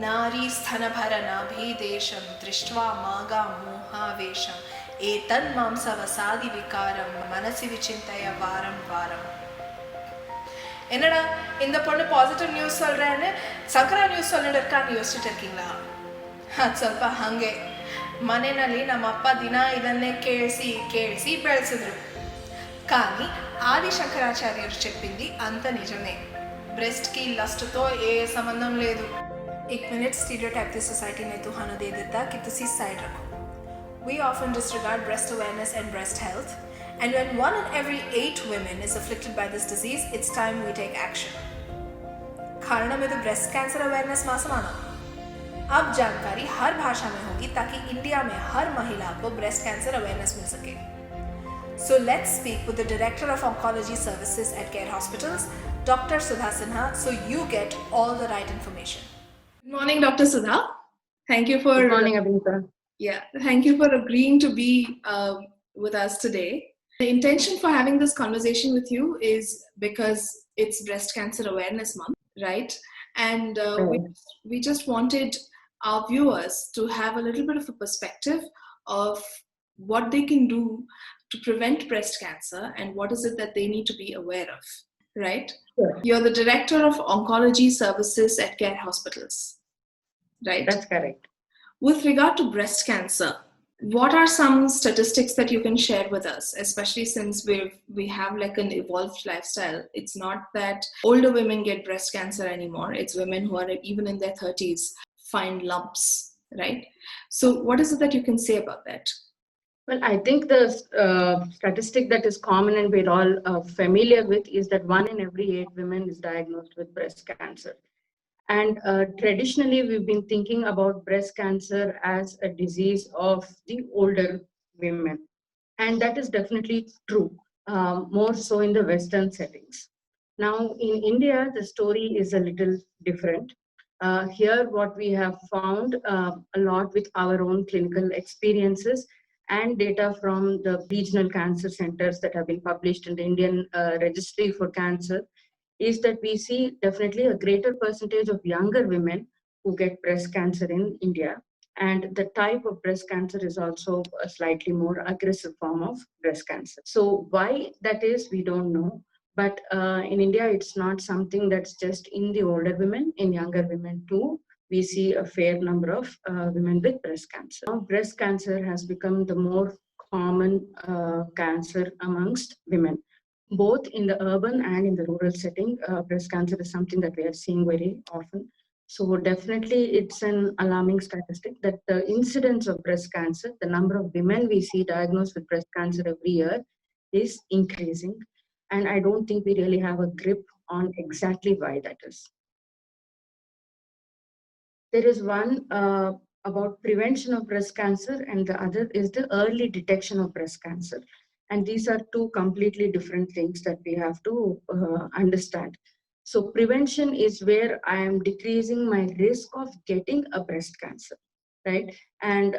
नारी स्तनभरनाभीदेशं दृष्ट्वा मागा मोहावेशम् एतन्मांसवसादि विकारं मनसि विचिन्तय वारं वारं. என்னடா இந்த பொண்ணு பாசிட்டிவ் நியூஸ் சொல்கிறேன்னு சக்கரை நியூஸ் சொல்லிட்டு இருக்கான்னு யோசிச்சுட்டு இருக்கீங்களா? ಅದು ಸ್ವಲ್ಪ ಹಾಗೆ. ಮನೆಯಲ್ಲಿ ನಮ್ಮ ಅಪ್ಪ ದಿನ ಇದನ್ನೇ ಕೇಳಿಸಿ ಬೆಳೆಸಿದ್ರು. కానీ ఆదిశంకరాచార్యులు చెప్పింది అంత నిజమే. బ్రెస్ట్కి లస్ట్తో ఏ సంబంధం లేదు. एक मिनट स्टीरियोटाइप की सोसाइटी ने तुहानू दे दिता कि तुसी साइड रखो. We often disregard breast awareness and breast health, and when 1 in every 8 women is afflicted by this disease, it's time we take action. कारण में तो ब्रेस्ट कैंसर अवेयरनेस मास माना. अब जानकारी हर भाषा में होगी ताकि इंडिया में हर महिला को ब्रेस्ट कैंसर अवेयरनेस मिल सके. So let's speak with the Director of Oncology Services at Care Hospitals, Dr. Sudha Sinha, so you get all the right information. Good morning, Dr. Sudha. Thank you for... Good morning, Abhinita. Yeah, thank you for agreeing to be with us today. The intention for having this conversation with you is because it's Breast Cancer Awareness Month, right? And we just wanted our viewers to have a little bit of a perspective of what they can do to prevent breast cancer and what is it that they need to be aware of, right? Sure. You're the Director of Oncology Services at Care Hospitals, right? That's correct. With regard to breast cancer, what are some statistics that you can share with us, especially since we have like an evolved lifestyle? It's not that older women get breast cancer anymore. It's women who are even in their 30s find lumps, right? So what is it that you can say about that? Well, I think the statistic that is common and we're all familiar with is that 1 in every 8 women is diagnosed with breast cancer. And traditionally, we've been thinking about breast cancer as a disease of the older women. And that is definitely true, more so in the Western settings. Now, in India, the story is a little different. Here, what we have found a lot with our own clinical experiences and data from the regional cancer centers that have been published in the Indian Registry for Cancer is that we see definitely a greater percentage of younger women who get breast cancer in India. And the type of breast cancer is also a slightly more aggressive form of breast cancer. So why that is, we don't know. But in India, it's not something that's just in the older women. In younger women too, we see a fair number of women with breast cancer. Now, breast cancer has become the more common cancer amongst women. Both in the urban and in the rural setting, breast cancer is something that we are seeing very often. So definitely it's an alarming statistic that the incidence of breast cancer, the number of women we see diagnosed with breast cancer every year is increasing. And I don't think we really have a grip on exactly why that is. There is one about prevention of breast cancer and the other is the early detection of breast cancer. And these are two completely different things that we have to understand. So prevention is where I am decreasing my risk of getting a breast cancer, right? And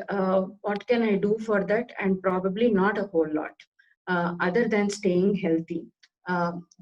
what can I do for that? And probably not a whole lot, other than staying healthy.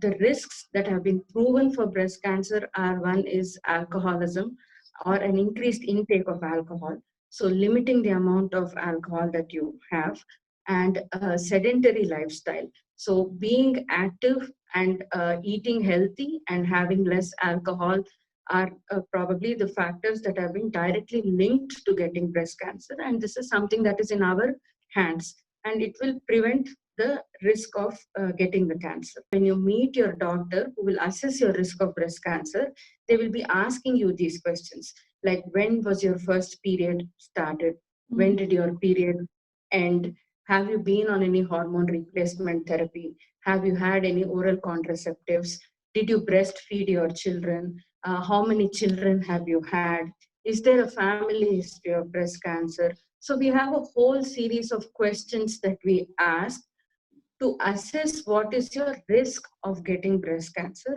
The risks that have been proven for breast cancer are, one is alcoholism or an increased intake of alcohol. So limiting the amount of alcohol that you have, and a sedentary lifestyle. So being active and eating healthy and having less alcohol are probably the factors that have been directly linked to getting breast cancer. And this is something that is in our hands, and it will prevent the risk of getting the cancer. When you meet your doctor who will assess your risk of breast cancer, they will be asking you these questions, like when was your first period started? When did your period end? Have you been on any hormone replacement therapy? Have you had any oral contraceptives? Did you breastfeed your children? How many children have you had? Is there a family history of breast cancer? So we have a whole series of questions that we ask to assess what is your risk of getting breast cancer.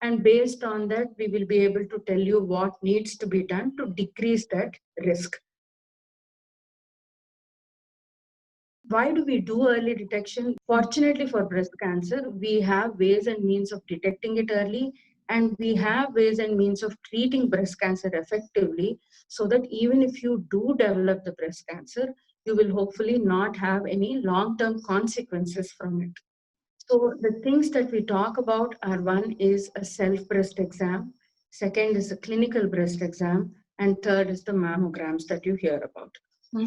And based on that, we will be able to tell you what needs to be done to decrease that risk. Why do we do early detection? Fortunately for breast cancer, we have ways and means of detecting it early And we have ways and means of treating breast cancer effectively, so that even if you do develop the breast cancer, you will hopefully not have any long-term consequences from it. So the things that we talk about are, one is a self breast exam, second is a clinical breast exam, and third is the mammograms that you hear about.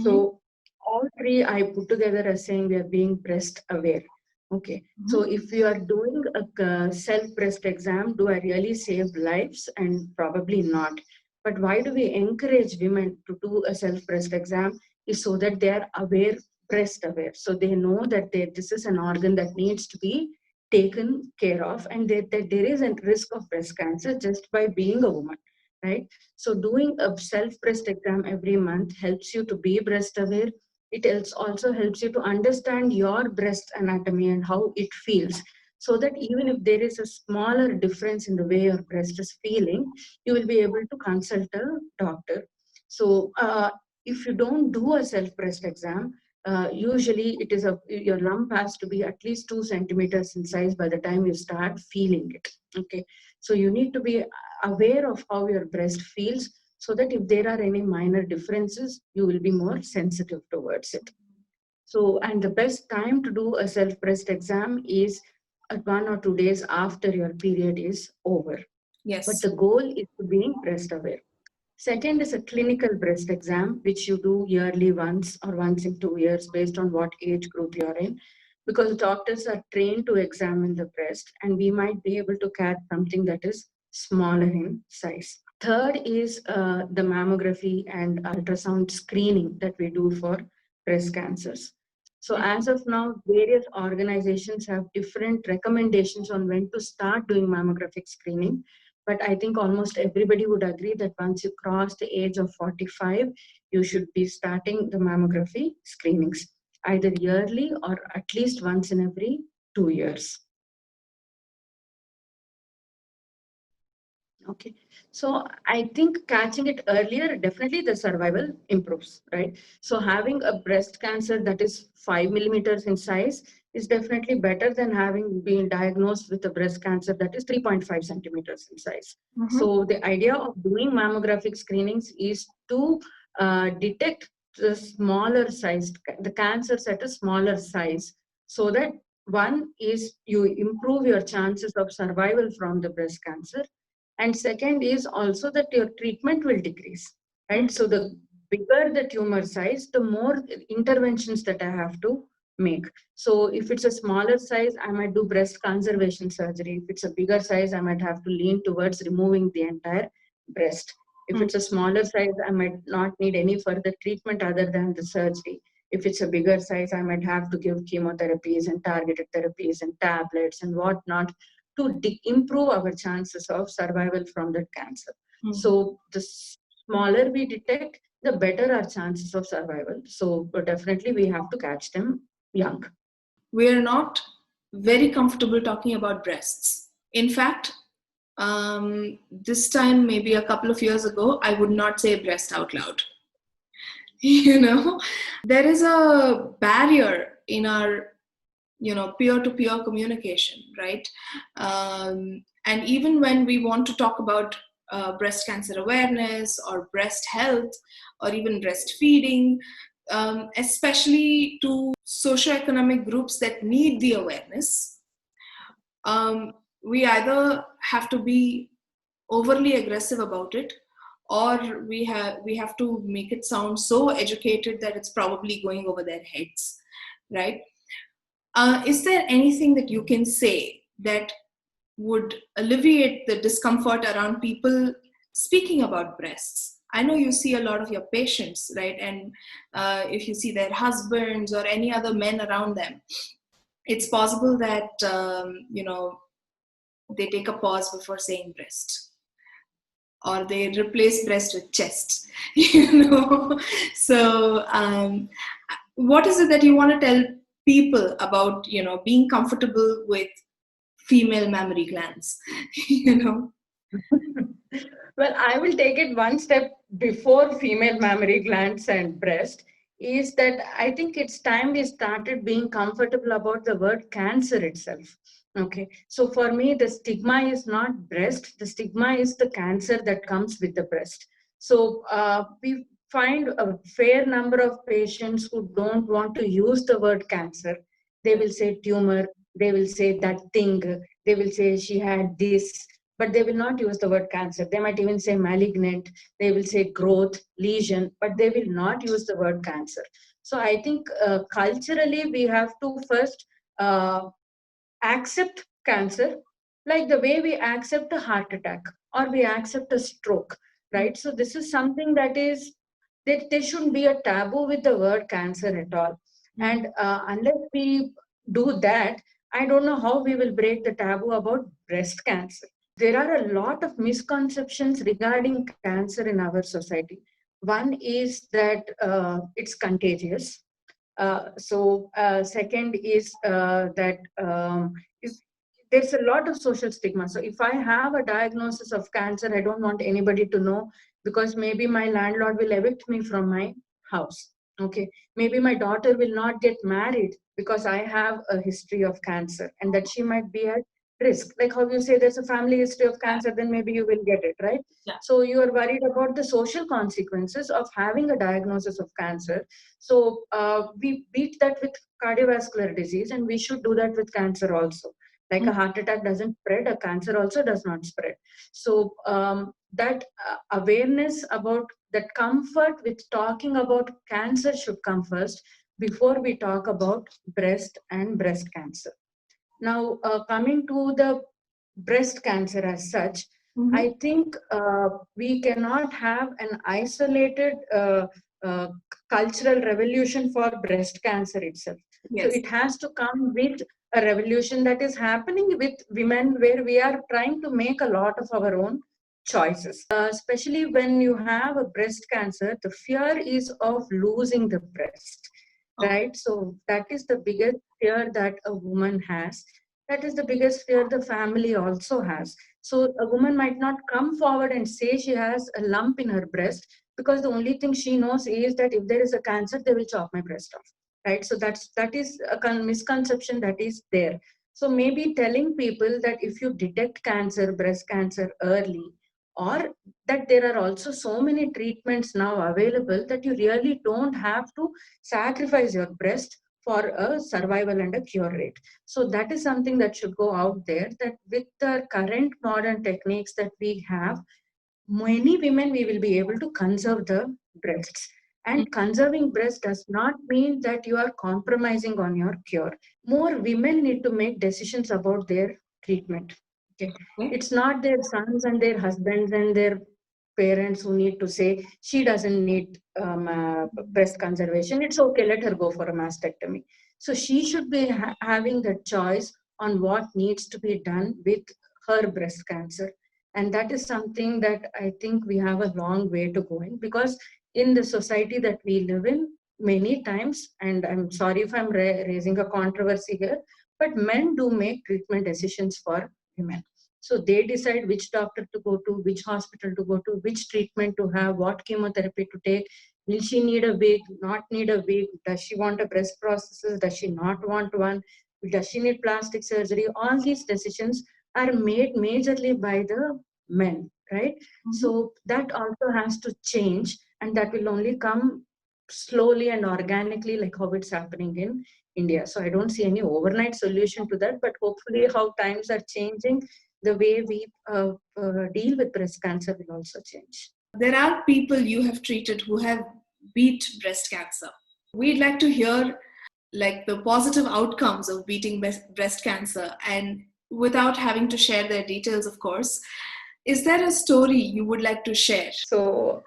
So all three I put together as saying we are being breast aware. Okay. So if you are doing a self breast exam, do I really save lives? And probably not. But why do we encourage women to do a self breast exam? Is so that they are aware, breast aware. So they know that this is an organ that needs to be taken care of, and that there is a risk of breast cancer just by being a woman, right? So doing a self breast exam every month helps you to be breast aware. It also helps you to understand your breast anatomy and how it feels, so that even if there is a smaller difference in the way your breast is feeling, you will be able to consult a doctor. So if you don't do a self breast exam, usually it is your lump has to be at least 2 centimeters in size by the time you start feeling it. Okay, so you need to be aware of how your breast feels, so that if there are any minor differences, you will be more sensitive towards it. So, and the best time to do a self breast exam is at 1 or 2 days after your period is over. Yes. But the goal is to be breast aware. Second is a clinical breast exam, which you do yearly once or once in 2 years based on what age group you're in, because doctors are trained to examine the breast and we might be able to catch something that is smaller in size. Third is the mammography and ultrasound screening that we do for breast cancers. So as of now, various organizations have different recommendations on when to start doing mammographic screening. But I think almost everybody would agree that once you cross the age of 45, you should be starting the mammography screenings, either yearly or at least once in every 2 years. Okay, so I think catching it earlier, definitely the survival improves, right? So having a breast cancer that is 5 millimeters in size is definitely better than having been diagnosed with a breast cancer that is 3.5 centimeters in size. So the idea of doing mammographic screenings is to detect the smaller sized, the cancers at a smaller size, so that one is you improve your chances of survival from the breast cancer, and second is also that your treatment will decrease, right? So the bigger the tumor size, the more interventions that I have to make. So if it's a smaller size, I might do breast conservation surgery. If it's a bigger size, I might have to lean towards removing the entire breast. If it's a smaller size, I might not need any further treatment other than the surgery. If it's a bigger size, I might have to give chemotherapies and targeted therapies and tablets and whatnot to improve our chances of survival from that cancer. So the smaller we detect, the better our chances of survival. So definitely we have to catch them young. We are not very comfortable talking about breasts. In fact, this time, maybe a couple of years ago, I would not say breast out loud. You know, there is a barrier in our, peer-to-peer communication, right? And even when we want to talk about breast cancer awareness or breast health or even breastfeeding, especially to socioeconomic groups that need the awareness, we either have to be overly aggressive about it, or we have to make it sound so educated that it's probably going over their heads, right? Is there anything that you can say that would alleviate the discomfort around people speaking about breasts? I know you see a lot of your patients, right? And if you see their husbands or any other men around them, it's possible that, they take a pause before saying breast, or they replace breast with chest, So what is it that you want to tell people about, being comfortable with female mammary glands, Well, I will take it one step before female mammary glands and breast, is that I think it's time we started being comfortable about the word cancer itself. Okay, so for me, the stigma is not breast. The stigma is the cancer that comes with the breast. So we find a fair number of patients who don't want to use the word cancer. They will say tumor, they will say that thing, they will say she had this, but they will not use the word cancer. They might even say malignant, they will say growth, lesion, but they will not use the word cancer. So I think culturally, we have to first accept cancer like the way we accept a heart attack or we accept a stroke, right? So this is something that is that there shouldn't be a taboo with the word cancer at all. And unless we do that, I don't know how we will break the taboo about breast cancer. There are a lot of misconceptions regarding cancer in our society. One is that it's contagious. Second is that if there's a lot of social stigma. So if I have a diagnosis of cancer, I don't want anybody to know because maybe my landlord will evict me from my house. Okay, maybe my daughter will not get married because I have a history of cancer, and that she might be at risk. Like how you say there's a family history of cancer, then maybe you will get it, right? Yeah. So you are worried about the social consequences of having a diagnosis of cancer. So we beat that with cardiovascular disease, and we should do that with cancer also. Like a heart attack doesn't spread, a cancer also does not spread. So that awareness about that comfort with talking about cancer should come first before we talk about breast and breast cancer. Now, coming to the breast cancer as such, I think we cannot have an isolated uh, cultural revolution for breast cancer itself. So Yes. it has to come with a revolution that is happening with women where we are trying to make a lot of our own choices. Especially when you have a breast cancer, the fear is of losing the breast, right? So that is the biggest fear that a woman has. That is the biggest fear the family also has. So a woman might not come forward and say she has a lump in her breast because the only thing she knows is that if there is a cancer, they will chop my breast off, right? So that is a misconception that is there. So maybe telling people that if you detect cancer, breast cancer early, or that there are also so many treatments now available that you really don't have to sacrifice your breast for a survival and a cure rate. So that is something that should go out there, that with the current modern techniques that we have, many women we will be able to conserve the breasts. And conserving breast does not mean that you are compromising on your cure. More women need to make decisions about their treatment. Okay. It's not their sons and their husbands and their parents who need to say she doesn't need breast conservation. It's okay, let her go for a mastectomy. So she should be having the choice on what needs to be done with her breast cancer. And that is something that I think we have a long way to go in, because in the society that we live in, many times, and I'm sorry if I'm raising a controversy here, but men do make treatment decisions for women. So they decide which doctor to go to, which hospital to go to, which treatment to have, what chemotherapy to take. Will she need a wig, not need a wig? Does she want a breast prosthesis? Does she not want one? Does she need plastic surgery? All these decisions are made majorly by the men, right? So that also has to change, and that will only come slowly and organically, like how it's happening in India. So I don't see any overnight solution to that, but hopefully, how times are changing, the way we deal with breast cancer will also change. There are people you have treated who have beat breast cancer. We'd like to hear like the positive outcomes of beating breast cancer, and without having to share their details, of course. Is there a story you would like to share? So,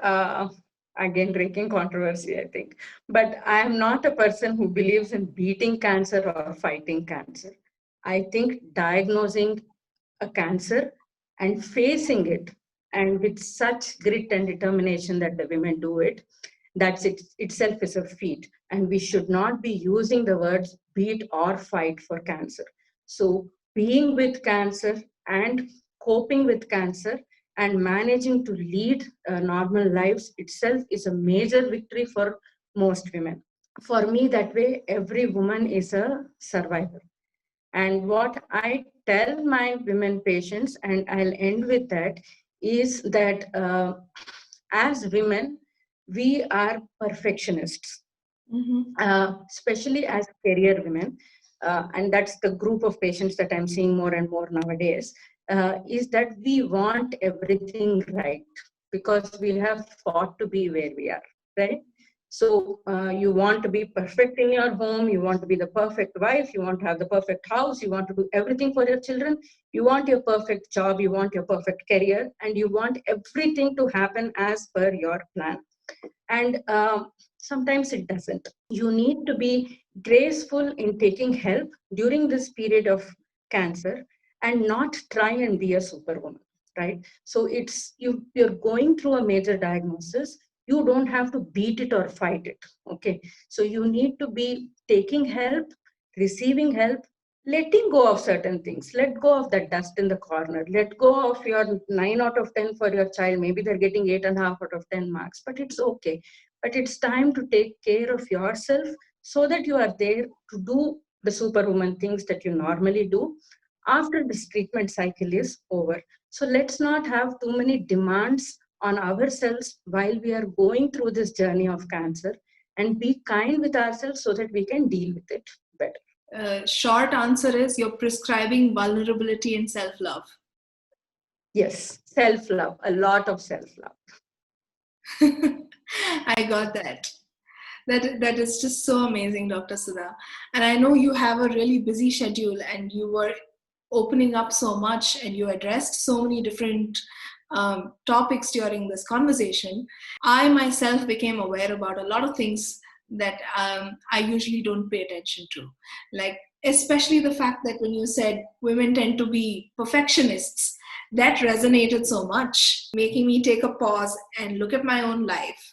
again, breaking controversy, I think. But I am not a person who believes in beating cancer or fighting cancer. I think diagnosing a cancer and facing it, and with such grit and determination that the women do it, that's it itself is a feat. And we should not be using the words beat or fight for cancer. So, being with cancer and coping with cancer and managing to lead normal lives itself is a major victory for most women. For me, that way, every woman is a survivor. And what I tell my women patients, and I'll end with that, is that as women, we are perfectionists, especially as career women. And that's the group of patients that I'm seeing more and more nowadays, is that we want everything right because we have fought to be where we are, right? So you want to be perfect in your home, you want to be the perfect wife, you want to have the perfect house, you want to do everything for your children, you want your perfect job, you want your perfect career, and you want everything to happen as per your plan. And sometimes it doesn't. You need to be graceful in taking help during this period of cancer and not try and be a superwoman, right? So it's you're going through a major diagnosis. You don't have to beat it or fight it. Okay. So you need to be taking help, receiving help, letting go of certain things. Let go of that dust in the corner. Let go of your 9 out of 10 for your child. Maybe they're getting 8.5 out of 10 marks, but it's okay. But it's time to take care of yourself so that you are there to do the superwoman things that you normally do after this treatment cycle is over. So let's not have too many demands on ourselves while we are going through this journey of cancer, and be kind with ourselves so that we can deal with it better. Short answer is you're prescribing vulnerability and self-love. Yes, self-love, a lot of self-love. I got that. That is just so amazing, Dr. Sudha. And I know you have a really busy schedule and you were opening up so much and you addressed so many different topics during this conversation. I myself became aware about a lot of things that I usually don't pay attention to. Like, especially the fact that when you said women tend to be perfectionists, that resonated so much, making me take a pause and look at my own life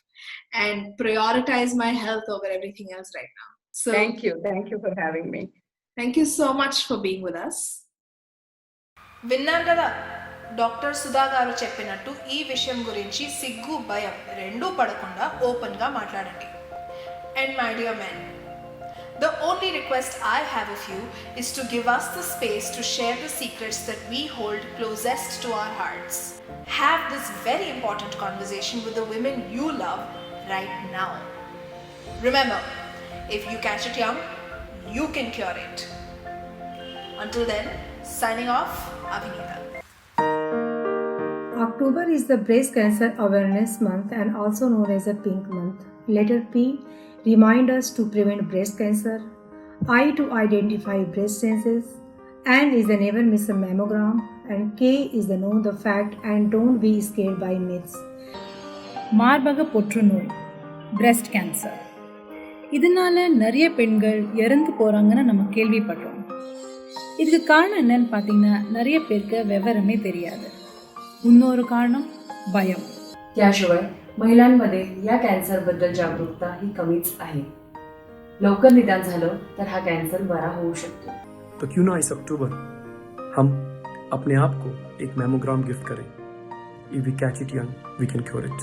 and prioritize my health over everything else right now. So thank you for having me. Thank you so much for being with us. విన్నారు కదా doctor Sudha గారు చెప్పినట్టు ఈ విషయం గురించి సిగ్గు భయం రెండూ పడకుండా ఓపెన్గా మాట్లాడండి. And my dear men, the only request I have of you is to give us the space to share the secrets that we hold closest to our hearts. Have this very important conversation with the women you love right now. Remember, if you catch it young, you can cure it. Until then, signing off, Abhinita. October is the Breast Cancer Awareness Month and also known as a Pink Month. Letter P remind us to prevent breast cancer, I to identify breast census, N is the never miss a mammogram, and K is the know the fact and don't be scared by myths. மார்பக புற்றுநோய், breast cancer. இதனால நிறைய பெண்கள் இறந்து போகிறாங்கன்னு நம்ம கேள்விப்படுறோம். இதுக்கு காரணம் என்னன்னு பார்த்தீங்கன்னா நிறைய பேருக்கு விவரமே தெரியாது. இன்னொரு காரணம் பயம். त्याशिवाय महिलांमध्ये या कॅन्सरबद्दल जागरूकता ही कमीच आहे. लवकर निदान झालं तर हा कॅन्सर बरा होऊ शकतो. तो क्यों ना इस अक्टूबर हम अपने आप को एक मैमोग्राम गिफ्ट करें. If we catch it young, we can cure it.